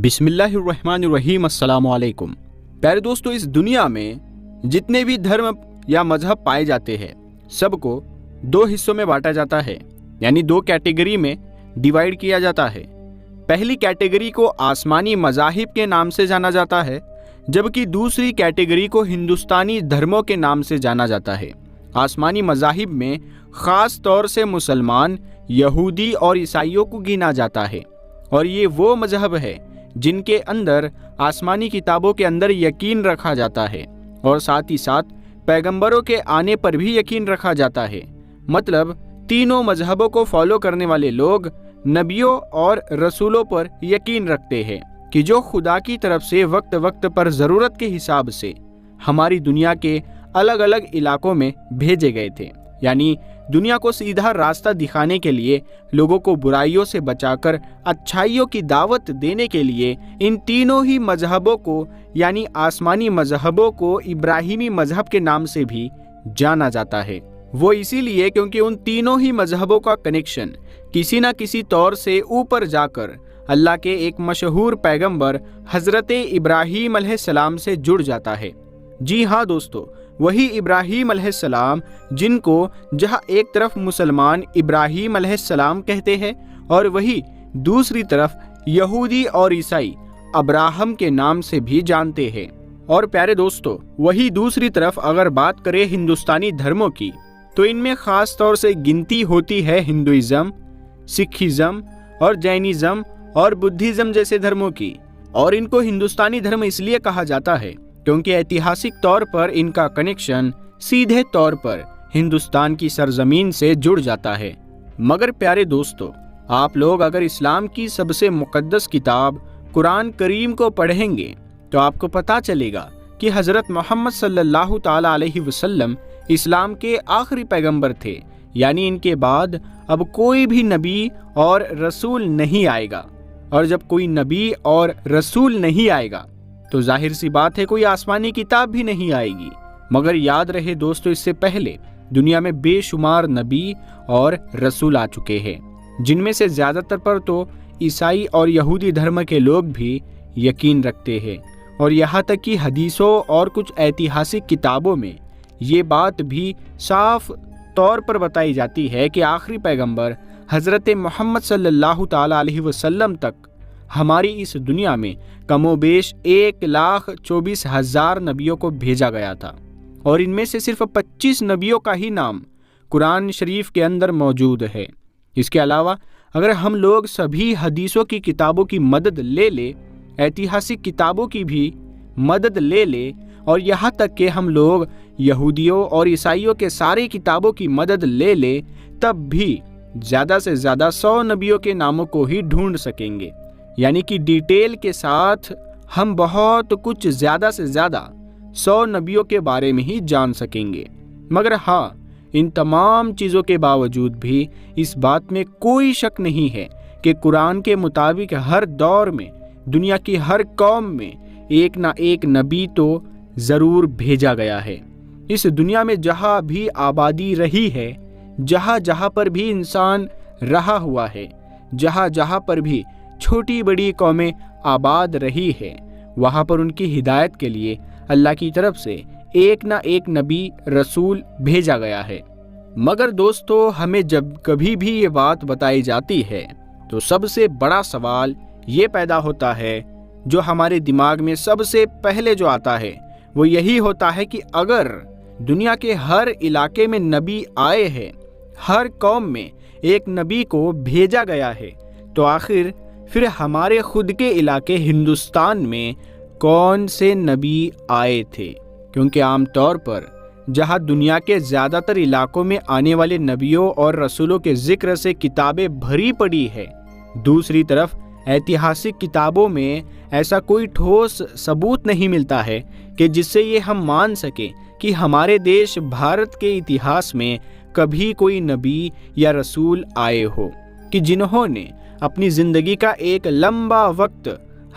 بسم اللہ الرحمن الرحیم۔ السلام علیکم پیارے دوستو، اس دنیا میں جتنے بھی دھرم یا مذہب پائے جاتے ہیں سب کو دو حصوں میں بانٹا جاتا ہے، یعنی دو کیٹیگری میں ڈیوائیڈ کیا جاتا ہے۔ پہلی کیٹیگری کو آسمانی مذاہب کے نام سے جانا جاتا ہے، جبکہ دوسری کیٹیگری کو ہندوستانی دھرموں کے نام سے جانا جاتا ہے۔ آسمانی مذاہب میں خاص طور سے مسلمان، یہودی اور عیسائیوں کو گنا جاتا ہے، اور یہ وہ مذہب ہے جن کے اندر آسمانی کتابوں کے اندر یقین رکھا جاتا ہے، اور ساتھ ہی ساتھ پیغمبروں کے آنے پر بھی یقین رکھا جاتا ہے۔ مطلب تینوں مذہبوں کو فالو کرنے والے لوگ نبیوں اور رسولوں پر یقین رکھتے ہیں کہ جو خدا کی طرف سے وقت وقت پر ضرورت کے حساب سے ہماری دنیا کے الگ الگ علاقوں میں بھیجے گئے تھے، یعنی دنیا کو سیدھا راستہ دکھانے کے لیے، لوگوں کو برائیوں سے بچا کر اچھائیوں کی دعوت دینے کے لیے ان تینوں ہی مذہبوں کو، یعنی آسمانی مذہبوں کو ابراہیمی مذہب کے نام سے بھی جانا جاتا ہے۔ وہ اسی لیے کیونکہ ان تینوں ہی مذہبوں کا کنیکشن کسی نہ کسی طور سے اوپر جا کر اللہ کے ایک مشہور پیغمبر حضرت ابراہیم علیہ السلام سے جڑ جاتا ہے۔ جی ہاں دوستو، وہی ابراہیم علیہ السلام جن کو جہاں ایک طرف مسلمان ابراہیم علیہ السلام کہتے ہیں اور وہی دوسری طرف یہودی اور عیسائی ابراہم کے نام سے بھی جانتے ہیں۔ اور پیارے دوستو، وہی دوسری طرف اگر بات کریں ہندوستانی دھرموں کی، تو ان میں خاص طور سے گنتی ہوتی ہے ہندوازم، سکھزم اور جینزم اور بدھزم جیسے دھرموں کی، اور ان کو ہندوستانی دھرم اس لیے کہا جاتا ہے کیونکہ ایتہاسک طور پر ان کا کنیکشن سیدھے طور پر ہندوستان کی سرزمین سے جڑ جاتا ہے۔ مگر پیارے دوستو، آپ لوگ اگر اسلام کی سب سے مقدس کتاب قرآن کریم کو پڑھیں گے تو آپ کو پتہ چلے گا کہ حضرت محمد صلی اللہ تعالی علیہ وسلم اسلام کے آخری پیغمبر تھے، یعنی ان کے بعد اب کوئی بھی نبی اور رسول نہیں آئے گا، اور جب کوئی نبی اور رسول نہیں آئے گا تو ظاہر سی بات ہے کوئی آسمانی کتاب بھی نہیں آئے گی۔ مگر یاد رہے دوستو، اس سے پہلے دنیا میں بے شمار نبی اور رسول آ چکے ہیں، جن میں سے زیادہ تر پر تو عیسائی اور یہودی دھرم کے لوگ بھی یقین رکھتے ہیں، اور یہاں تک کہ حدیثوں اور کچھ ایتہاسک کتابوں میں یہ بات بھی صاف طور پر بتائی جاتی ہے کہ آخری پیغمبر حضرت محمد صلی اللہ تعالی علیہ وسلم تک ہماری اس دنیا میں کم و بیش 1,24,000 نبیوں کو بھیجا گیا تھا، اور ان میں سے صرف 25 نبیوں کا ہی نام قرآن شریف کے اندر موجود ہے۔ اس کے علاوہ اگر ہم لوگ سبھی حدیثوں کی کتابوں کی مدد لے لیں، ایتہاسک کتابوں کی بھی مدد لے لیں، اور یہاں تک کہ ہم لوگ یہودیوں اور عیسائیوں کے سارے کتابوں کی مدد لے لیں، تب بھی زیادہ سے زیادہ 100 نبیوں کے ناموں کو ہی ڈھونڈ سکیں گے، یعنی کہ ڈیٹیل کے ساتھ ہم بہت کچھ زیادہ سے زیادہ 100 نبیوں کے بارے میں ہی جان سکیں گے۔ مگر ہاں، ان تمام چیزوں کے باوجود بھی اس بات میں کوئی شک نہیں ہے کہ قرآن کے مطابق ہر دور میں دنیا کی ہر قوم میں ایک نہ ایک نبی تو ضرور بھیجا گیا ہے۔ اس دنیا میں جہاں بھی آبادی رہی ہے، جہاں جہاں پر بھی انسان رہا ہوا ہے، جہاں جہاں پر بھی چھوٹی بڑی قومیں آباد رہی ہے، وہاں پر ان کی ہدایت کے لیے اللہ کی طرف سے ایک نہ ایک نبی رسول بھیجا گیا ہے۔ مگر دوستو، ہمیں جب کبھی بھی یہ بات بتائی جاتی ہے تو سب سے بڑا سوال یہ پیدا ہوتا ہے، جو ہمارے دماغ میں سب سے پہلے جو آتا ہے وہ یہی ہوتا ہے کہ اگر دنیا کے ہر علاقے میں نبی آئے ہیں، ہر قوم میں ایک نبی کو بھیجا گیا ہے، تو آخر پھر ہمارے خود کے علاقے ہندوستان میں کون سے نبی آئے تھے؟ کیونکہ عام طور پر جہاں دنیا کے زیادہ تر علاقوں میں آنے والے نبیوں اور رسولوں کے ذکر سے کتابیں بھری پڑی ہے، دوسری طرف ایتہاسک کتابوں میں ایسا کوئی ٹھوس ثبوت نہیں ملتا ہے کہ جس سے یہ ہم مان سکیں کہ ہمارے دیش بھارت کے اتہاس میں کبھی کوئی نبی یا رسول آئے ہو کہ جنہوں نے اپنی زندگی کا ایک لمبا وقت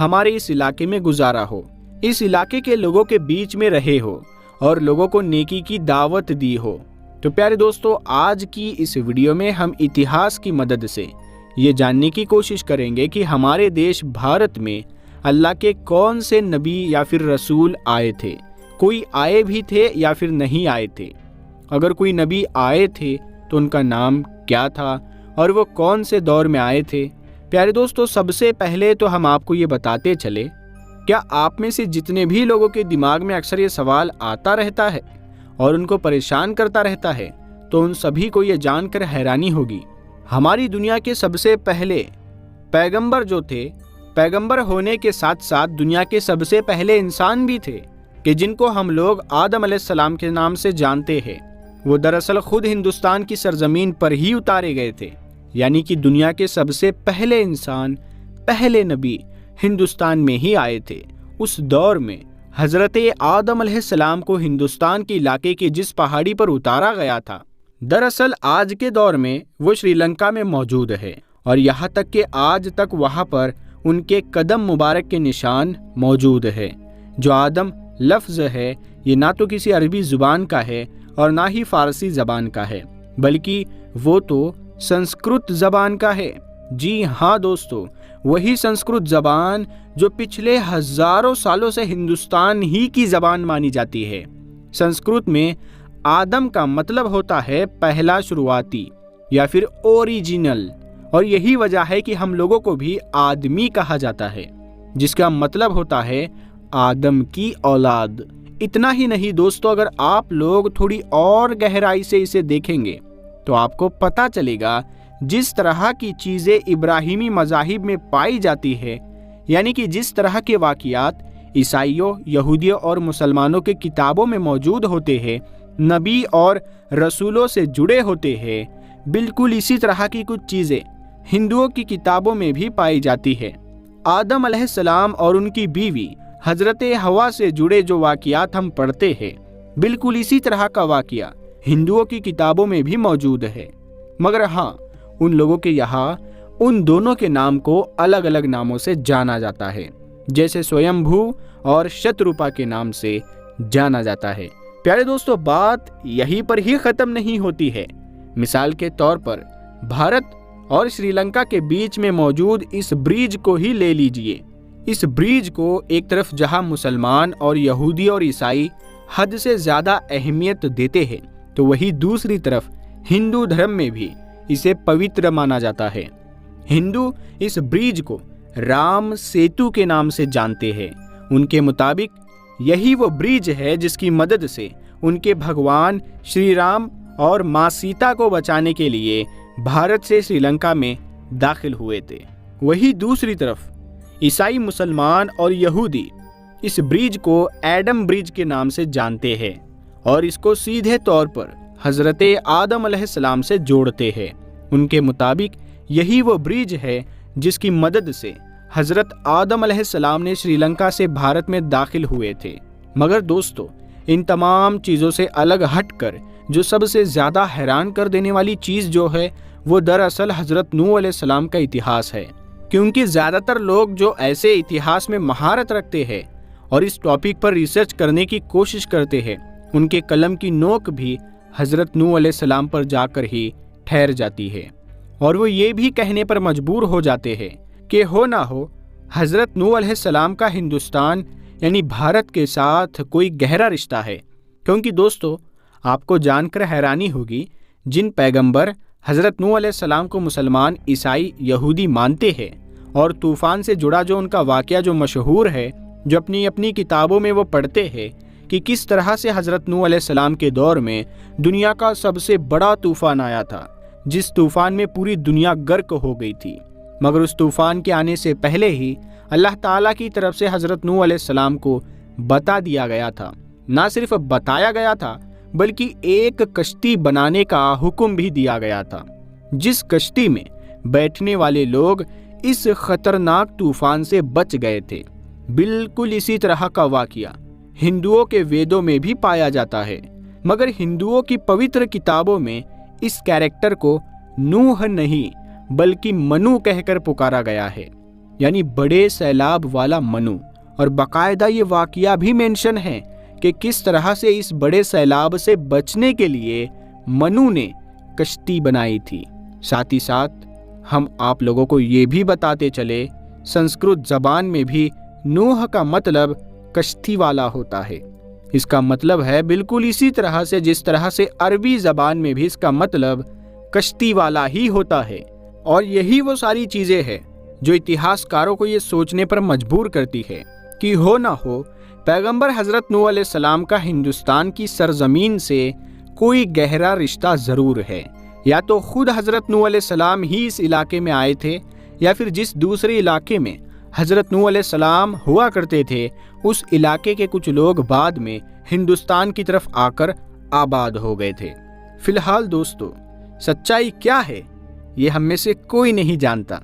ہمارے اس علاقے میں گزارا ہو، اس علاقے کے لوگوں کے بیچ میں رہے ہو اور لوگوں کو نیکی کی دعوت دی ہو۔ تو پیارے دوستو، آج کی اس ویڈیو میں ہم اتہاس کی مدد سے یہ جاننے کی کوشش کریں گے کہ ہمارے دیش بھارت میں अल्लाह के कौन से नबी या फिर रसूल आए थे, कोई आए भी थे या फिर नहीं आए थे। अगर कोई नबी आए थे तो उनका नाम क्या था और वो कौन से दौर में आए थे। प्यारे दोस्तों, सबसे पहले तो हम आपको ये बताते चले, क्या आप में से जितने भी लोगों के दिमाग में अक्सर ये सवाल आता रहता है और उनको परेशान करता रहता है, तो उन सभी को ये जानकर हैरानी होगी, हमारी दुनिया के सबसे पहले पैगंबर जो थे, पैगंबर होने के साथ साथ दुनिया के सबसे पहले इंसान भी थे कि जिनको हम लोग आदम अलैहिस्सलाम के नाम से जानते हैं, वो दरअसल खुद हिंदुस्तान की सरजमीन पर ही उतारे गए थे। यानी कि दुनिया के सबसे पहले इंसान, पहले नबी हिंदुस्तान में ही आए थे। उस दौर में हजरत आदम अलैहिस्सलाम को हिंदुस्तान के इलाके की जिस पहाड़ी पर उतारा गया था, दरअसल आज के दौर में वो श्रीलंका में मौजूद है और यहाँ तक कि आज तक वहाँ पर उनके कदम मुबारक के निशान मौजूद है। जो आदम लफ्ज़ है ये ना तो किसी अरबी ज़ुबान का है और ना ही फ़ारसी ज़बान का है, बल्कि वो तो संस्कृत ज़बान का है। जी हाँ दोस्तों, वही संस्कृत ज़बान जो पिछले हज़ारों सालों से हिंदुस्तान ही की ज़बान मानी जाती है। संस्कृत में आदम का मतलब होता है पहला शुरुआती या फिर ओरिजिनल, और यही वजह है कि हम लोगों को भी आदमी कहा जाता है, जिसका मतलब होता है आदम की औलाद। इतना ही नहीं दोस्तों, अगर आप लोग थोड़ी और गहराई से इसे देखेंगे तो आपको पता चलेगा जिस तरह की चीज़ें इब्राहिमी मज़ाहिब में पाई जाती है, यानी कि जिस तरह के वाक़ियात ईसाइयों, यहूदियों और मुसलमानों के किताबों में मौजूद होते हैं, नबी और रसूलों से जुड़े होते हैं, बिल्कुल इसी तरह की कुछ चीज़ें हिंदुओं की किताबों में भी पाई जाती है। आदम अलैहिस्सलाम और उनकी बीवी हजरत हवा से जुड़े जो वाक़ियात हम पढ़ते हैं, बिल्कुल इसी तरह का वाक़िया हिंदुओं की किताबों में भी मौजूद है। मगर हाँ, उन लोगों के यहाँ उन दोनों के नाम को अलग अलग नामों से जाना जाता है, जैसे स्वयंभू और शतरूपा के नाम से जाना जाता है। प्यारे दोस्तों, बात यहीं पर ही ख़त्म नहीं होती है। मिसाल के तौर पर भारत और श्रीलंका के बीच में मौजूद इस ब्रिज को ही ले लीजिए। इस ब्रिज को एक तरफ जहां मुसलमान और यहूदी और ईसाई हद से ज़्यादा अहमियत देते हैं, तो वही दूसरी तरफ हिंदू धर्म में भी इसे पवित्र माना जाता है। हिंदू इस ब्रिज को राम सेतु के नाम से जानते हैं। उनके मुताबिक यही वो ब्रिज है जिसकी मदद से उनके भगवान श्री राम और माँ सीता को बचाने के लिए भारत से श्रीलंका में दाखिल हुए थे। वही दूसरी तरफ ईसाई, मुसलमान और यहूदी इस ब्रिज को एडम ब्रिज के नाम से जानते हैं और इसको सीधे तौर पर हजरत आदम अलैहिस्सलाम से जोड़ते हैं। उनके मुताबिक यही वो ब्रिज है जिसकी मदद से हजरत आदम अलैहिस्सलाम ने श्रीलंका से भारत में दाखिल हुए थे। मगर दोस्तों, इन तमाम चीज़ों से अलग हटकर जो सबसे ज़्यादा हैरान कर देने वाली चीज़ जो है, वो दरअसल हजरत नूह अलैहिस्सलाम का इतिहास है। क्योंकि ज़्यादातर लोग जो ऐसे इतिहास में महारत रखते हैं और इस टॉपिक पर रिसर्च करने की कोशिश करते हैं, उनके कलम की नोक भी हजरत नूह अलैहिस्सलाम पर जाकर ही ठहर जाती है और वो ये भी कहने पर मजबूर हो जाते हैं कि हो ना हो हजरत नूह अलैहिस्सलाम का हिंदुस्तान यानी भारत के साथ कोई गहरा रिश्ता है। क्योंकि दोस्तों, आपको जानकर हैरानी होगी, जिन पैगंबर हजरत नूह अलैहिस्सलाम को मुसलमान, ईसाई, यहूदी मानते हैं और तूफ़ान से जुड़ा जो उनका वाक़या जो मशहूर है, जो अपनी अपनी किताबों में वो पढ़ते हैं कि किस तरह से हजरत नूह अलैहिस्सलाम के दौर में दुनिया का सबसे बड़ा तूफ़ान आया था, जिस तूफ़ान में पूरी दुनिया गर्क हो गई थी। मगर उस तूफ़ान के आने से पहले ही अल्लाह ताला की तरफ से हजरत नूह अलैहिस्सलाम को बता दिया गया था। ना सिर्फ बताया गया था, बल्कि एक कश्ती बनाने का हुक्म भी दिया गया था, जिस कश्ती में बैठने वाले लोग इस खतरनाक तूफान से बच गए थे। बिल्कुल इसी तरह का वाक़या हिंदुओं के वेदों में भी पाया जाता है, मगर हिंदुओं की पवित्र किताबों में इस कैरेक्टर को नूह नहीं बल्कि मनु कहकर पुकारा गया है, यानी बड़े सैलाब वाला मनु। और बाकायदा ये वाक़या भी मेंशन है कि किस तरह से इस बड़े सैलाब से बचने के लिए मनु ने कश्ती बनाई थी। साथ ही साथ हम आप लोगों को ये भी बताते चले, संस्कृत ज़बान में भी नूह का मतलब कश्ती वाला होता है। इसका मतलब है बिल्कुल इसी तरह से जिस तरह से अरबी ज़बान में भी इसका मतलब कश्ती वाला ही होता है। और यही वो सारी चीज़ें हैं जो इतिहासकारों को ये सोचने पर मजबूर करती है कि हो ना हो पैगंबर हज़रत नूह अलैहिस्सलाम का हिंदुस्तान की सरजमीन से कोई गहरा रिश्ता ज़रूर है। या तो खुद हज़रत नूह अलैहिस्सलाम ही इस इलाके में आए थे, या फिर जिस दूसरे इलाके में हज़रत नूह अलैहिस्सलाम हुआ करते थे उस इलाके के कुछ लोग बाद में हिंदुस्तान की तरफ आकर आबाद हो गए थे। फिलहाल दोस्तों, सच्चाई क्या है ये हम में से कोई नहीं जानता।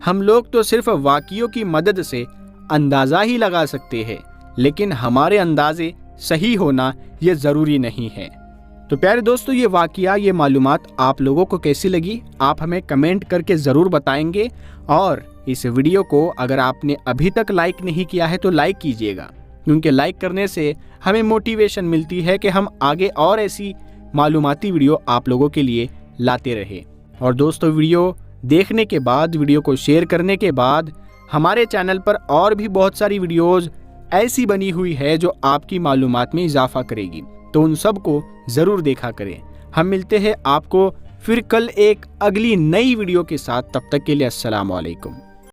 हम लोग तो सिर्फ वाक़ियों की मदद से अंदाज़ा ही लगा सकते हैं, लेकिन हमारे अंदाज़े सही होना ये ज़रूरी नहीं है। तो प्यारे दोस्तों, ये वाक़या, ये मालूमात आप लोगों को कैसी लगी आप हमें कमेंट करके ज़रूर बताएंगे। और इस वीडियो को अगर आपने अभी तक लाइक नहीं किया है तो लाइक कीजिएगा, क्योंकि लाइक करने से हमें मोटिवेशन मिलती है कि हम आगे और ऐसी मालूमाती वीडियो आप लोगों के लिए लाते रहे। और दोस्तों, वीडियो देखने के बाद, वीडियो को शेयर करने के बाद हमारे चैनल पर और भी बहुत सारी वीडियोज़ ऐसी बनी हुई है जो आपकी मालूमात में इजाफा करेगी, तो उन सब को ज़रूर देखा करें। हम मिलते हैं आपको फिर कल एक अगली नई वीडियो के साथ। तब तक के लिए अस्सलाम वालेकुम।